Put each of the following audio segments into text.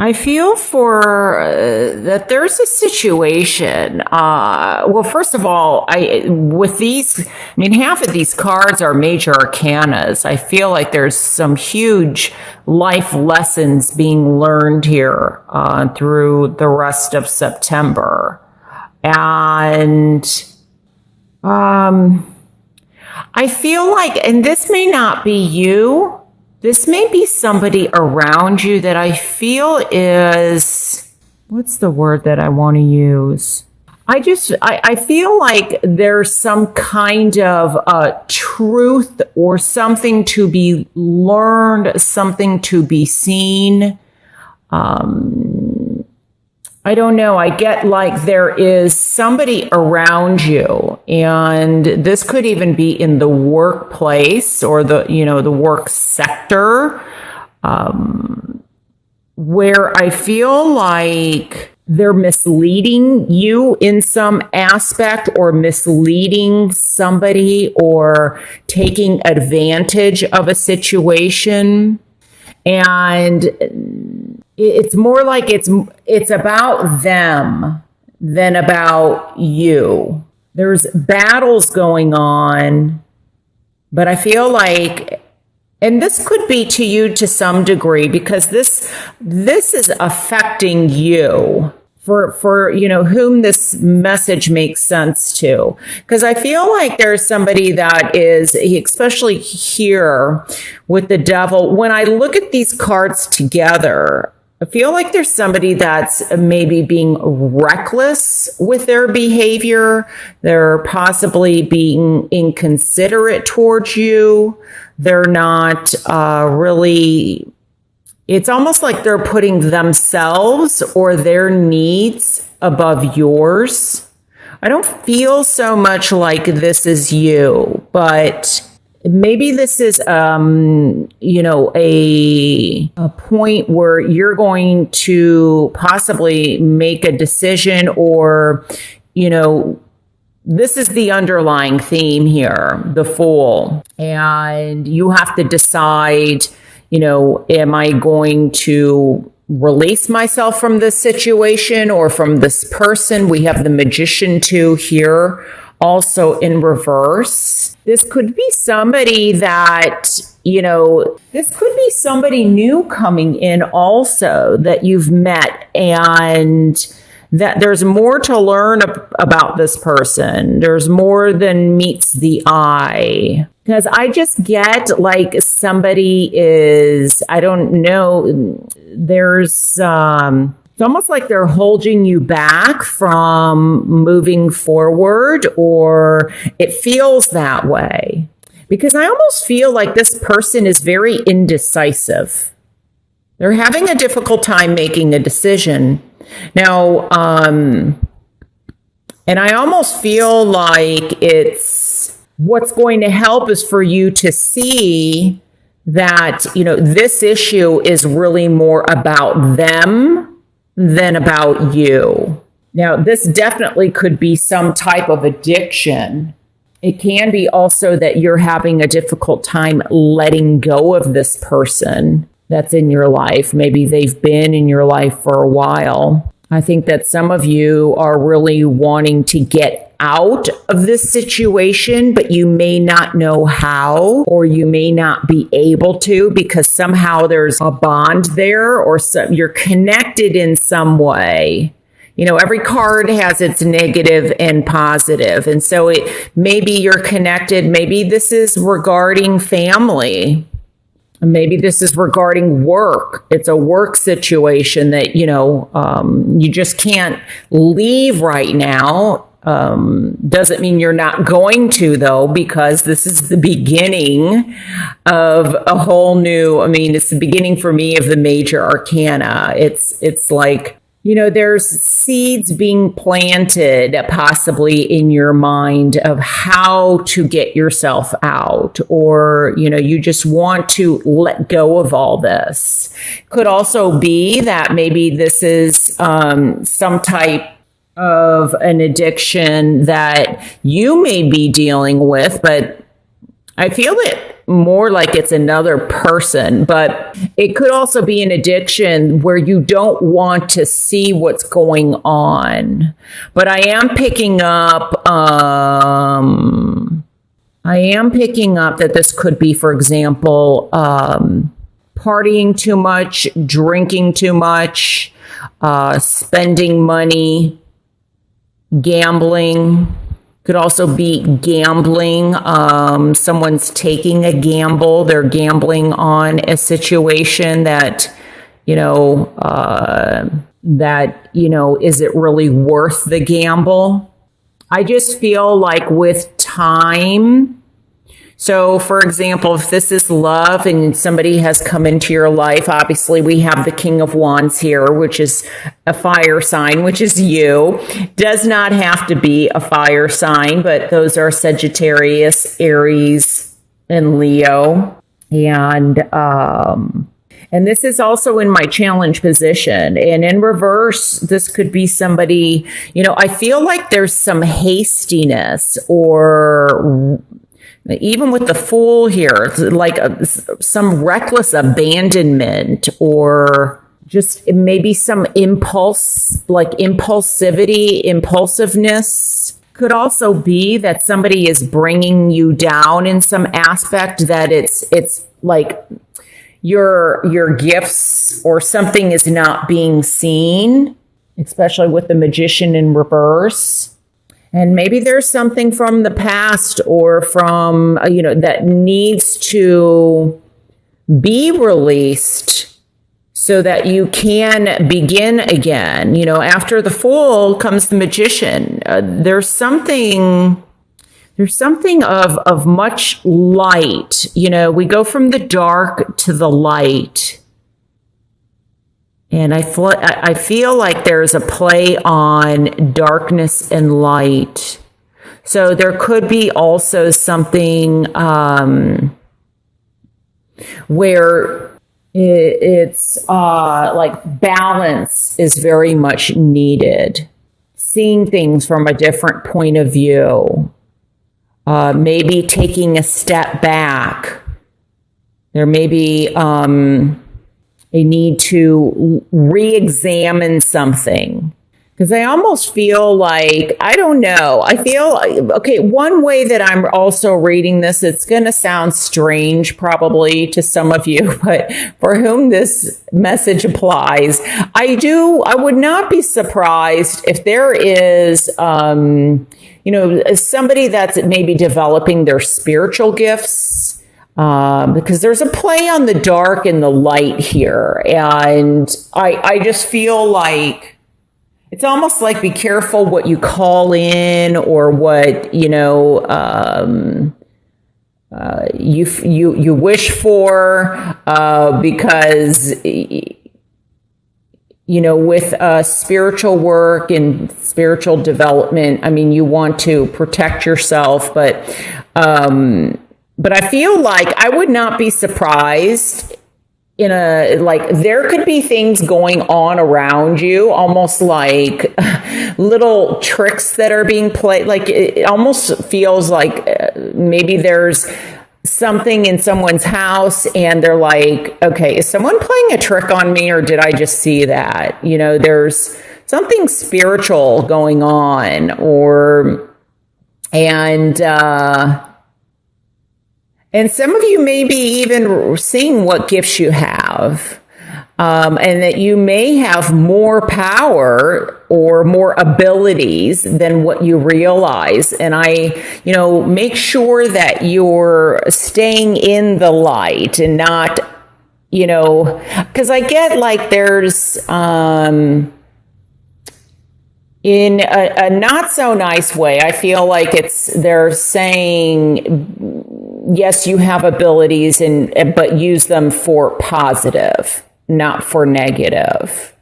I feel for that there's a situation. Well, first of all, half of these cards are major arcanas. I feel like there's some huge life lessons being learned here through the rest of September. And I feel like, and this may not be you, this may be somebody around you that I feel is, what's the word that I want to use? I feel like there's some kind of truth or something to be learned, something to be seen. I don't know. I get like there is somebody around you, and this could even be in the workplace or the work sector, where I feel like they're misleading you in some aspect, or misleading somebody, or taking advantage of a situation. And it's more like it's about them than about you. There's battles going on, but I feel like, and this could be to you to some degree, because this is affecting you, for whom this message makes sense to. Because I feel like there's somebody that is, especially here with the devil, when I look at these cards together, I feel like there's somebody that's maybe being reckless with their behavior. They're possibly being inconsiderate towards you. They're not really, it's almost like they're putting themselves or their needs above yours. I don't feel so much like this is you, but maybe this is, a point where you're going to possibly make a decision, or, this is the underlying theme here, the Fool. And you have to decide, am I going to release myself from this situation or from this person? We have the Magician too here, also in reverse. This could be somebody that, this could be somebody new coming in also that you've met, and that there's more to learn about this person. There's more than meets the eye. Because I just get like somebody is, I don't know, there's, it's almost like they're holding you back from moving forward, or it feels that way. Because I almost feel like this person is very indecisive. They're having a difficult time making a decision. Now, and I almost feel like what's going to help is for you to see that, this issue is really more about them than about you. Now, this definitely could be some type of addiction. It can be also that you're having a difficult time letting go of this person that's in your life. Maybe they've been in your life for a while. I think that some of you are really wanting to get out of this situation, but you may not know how, or you may not be able to, because somehow there's a bond there, or you're connected in some way. Every card has its negative and positive. And so maybe you're connected. Maybe this is regarding family. Maybe this is regarding work. It's a work situation that, you just can't leave right now. Doesn't mean you're not going to, though, because this is the beginning of a whole new, it's the beginning for me of the major arcana. It's like, there's seeds being planted possibly in your mind of how to get yourself out, or, you just want to let go of all this. Could also be that maybe this is some type of an addiction that you may be dealing with, but I feel that more like it's another person, but it could also be an addiction where you don't want to see what's going on. But I am picking up that this could be, for example, partying too much, drinking too much, spending money, gambling. Could also be gambling. Someone's taking a gamble. They're gambling on a situation that, is it really worth the gamble? I just feel like with time. So, for example, if this is love and somebody has come into your life, obviously we have the King of Wands here, which is a fire sign, which is you. Does not have to be a fire sign, but those are Sagittarius, Aries, and Leo. And this is also in my challenge position. And in reverse, this could be somebody, I feel like there's some hastiness, or even with the Fool here, like some reckless abandonment, or just maybe some impulsiveness. Could also be that somebody is bringing you down in some aspect, that it's like your gifts or something is not being seen, especially with the Magician in reverse. And maybe there's something from the past or from, that needs to be released so that you can begin again. After the Fool comes the Magician. There's something of much light. We go from the dark to the light. And I feel like there's a play on darkness and light. So there could be also something where it's like balance is very much needed. Seeing things from a different point of view. Maybe taking a step back. There may be a need to re-examine something. Because I almost feel like, I don't know. I feel, okay, one way that I'm also reading this, it's going to sound strange probably to some of you, but for whom this message applies, I would not be surprised if there is, somebody that's maybe developing their spiritual gifts. Because there's a play on the dark and the light here. And I just feel like it's almost like be careful what you call in or what, you wish for, because, with spiritual work and spiritual development, I mean, you want to protect yourself, but I feel like I would not be surprised there could be things going on around you, almost like little tricks that are being played. Like it almost feels like maybe there's something in someone's house and they're like, okay, is someone playing a trick on me or did I just see that? There's something spiritual going on and some of you may be even seeing what gifts you have, and that you may have more power or more abilities than what you realize. And make sure that you're staying in the light and not, because I get like there's, in a not so nice way, I feel like they're saying, yes, you have abilities, but use them for positive, not for negative,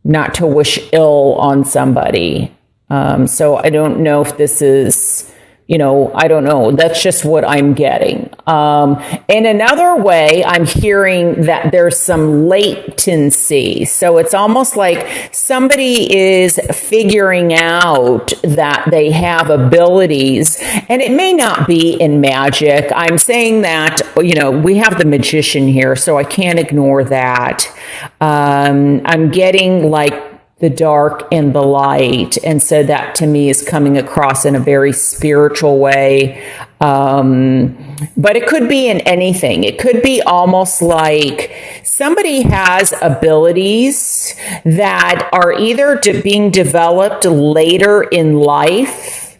not to wish ill on somebody. So I don't know if this is I don't know. That's just what I'm getting. In another way, I'm hearing that there's some latency. So it's almost like somebody is figuring out that they have abilities, and it may not be in magic. I'm saying that, we have the magician here, so I can't ignore that. I'm getting like the dark and the light. And so that to me is coming across in a very spiritual way. But it could be in anything. It could be almost like somebody has abilities that are either being developed later in life,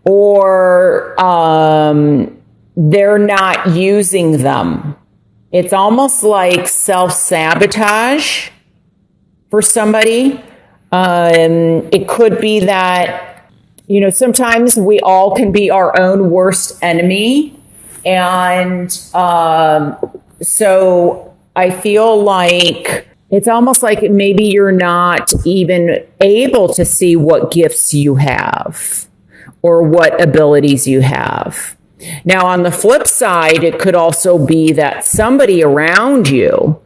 or they're not using them. It's almost like self-sabotage for somebody. It could be that, sometimes we all can be our own worst enemy. And so I feel like it's almost like maybe you're not even able to see what gifts you have or what abilities you have. Now, on the flip side, it could also be that somebody around you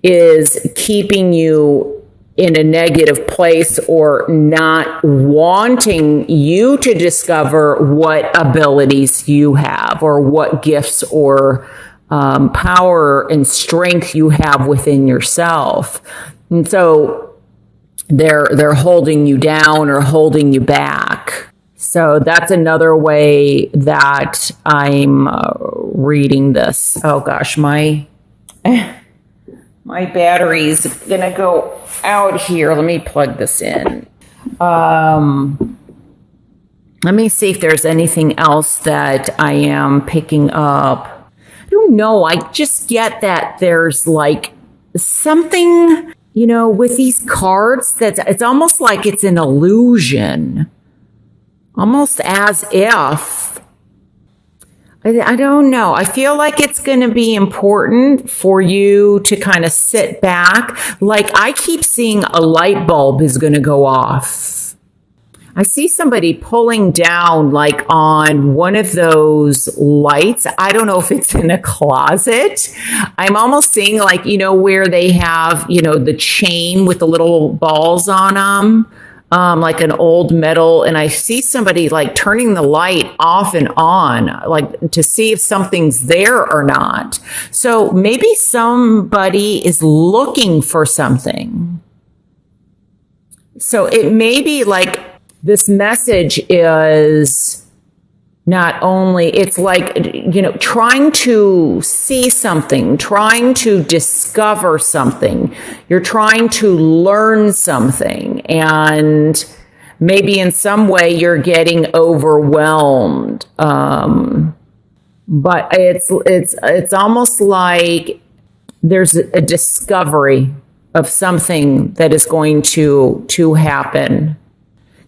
is keeping you in a negative place or not wanting you to discover what abilities you have or what gifts or power and strength you have within yourself. And so they're holding you down or holding you back. So that's another way that I'm reading this. Oh gosh, my battery's gonna go out here. Let me plug this in. Let me see if there's anything else that I am picking up. I don't know. I just get that there's like something, with these cards it's almost like it's an illusion. Almost as if, I don't know. I feel like it's going to be important for you to kind of sit back. Like I keep seeing a light bulb is going to go off. I see somebody pulling down like on one of those lights. I don't know if it's in a closet. I'm almost seeing like, where they have, the chain with the little balls on them. Like an old metal, and I see somebody like turning the light off and on, like to see if something's there or not. So maybe somebody is looking for something. So it may be like this message is not only, it's like, trying to see something, trying to discover something. You're trying to learn something, and maybe in some way you're getting overwhelmed. But it's almost like there's a discovery of something that is going to happen.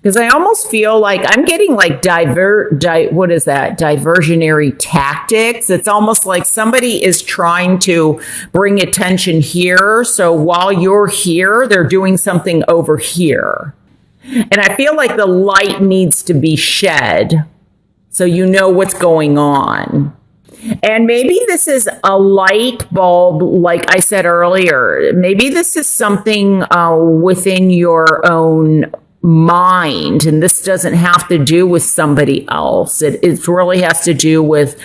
Because I almost feel like I'm getting like diversionary tactics. It's almost like somebody is trying to bring attention here. So while you're here, they're doing something over here. And I feel like the light needs to be shed so you know what's going on. And maybe this is a light bulb, like I said earlier. Maybe this is something within your own mind, and this doesn't have to do with somebody else. It really has to do with,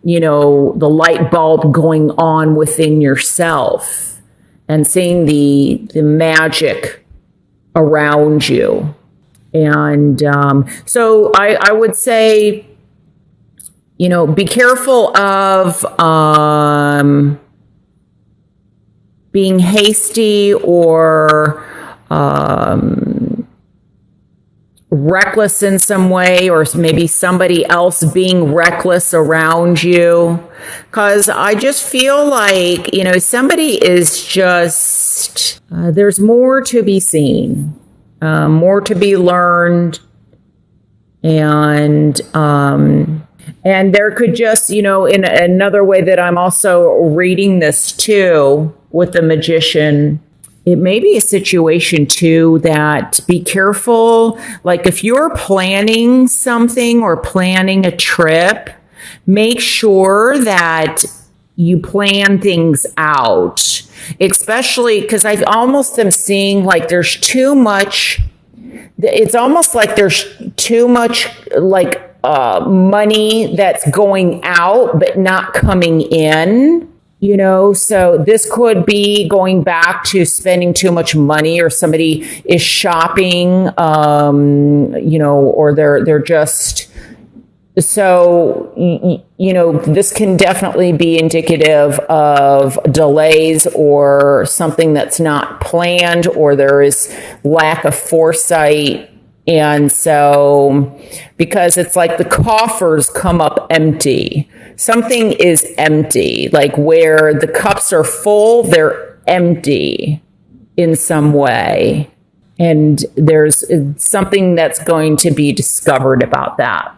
the light bulb going on within yourself and seeing the magic around you. And so I would say, be careful of being hasty or reckless in some way, or maybe somebody else being reckless around you. Because I just feel like, somebody is just, there's more to be seen, more to be learned. And there could just, in another way that I'm also reading this too with the magician it may be a situation too that be careful. Like if you're planning something or planning a trip, make sure that you plan things out, especially because I almost am seeing like there's too much. It's almost like there's too much like money that's going out but not coming in. So this could be going back to spending too much money, or somebody is shopping, or they're just, so, this can definitely be indicative of delays or something that's not planned, or there is lack of foresight. And so, because it's like the coffers come up empty. Something is empty, like where the cups are full, they're empty in some way. And there's something that's going to be discovered about that.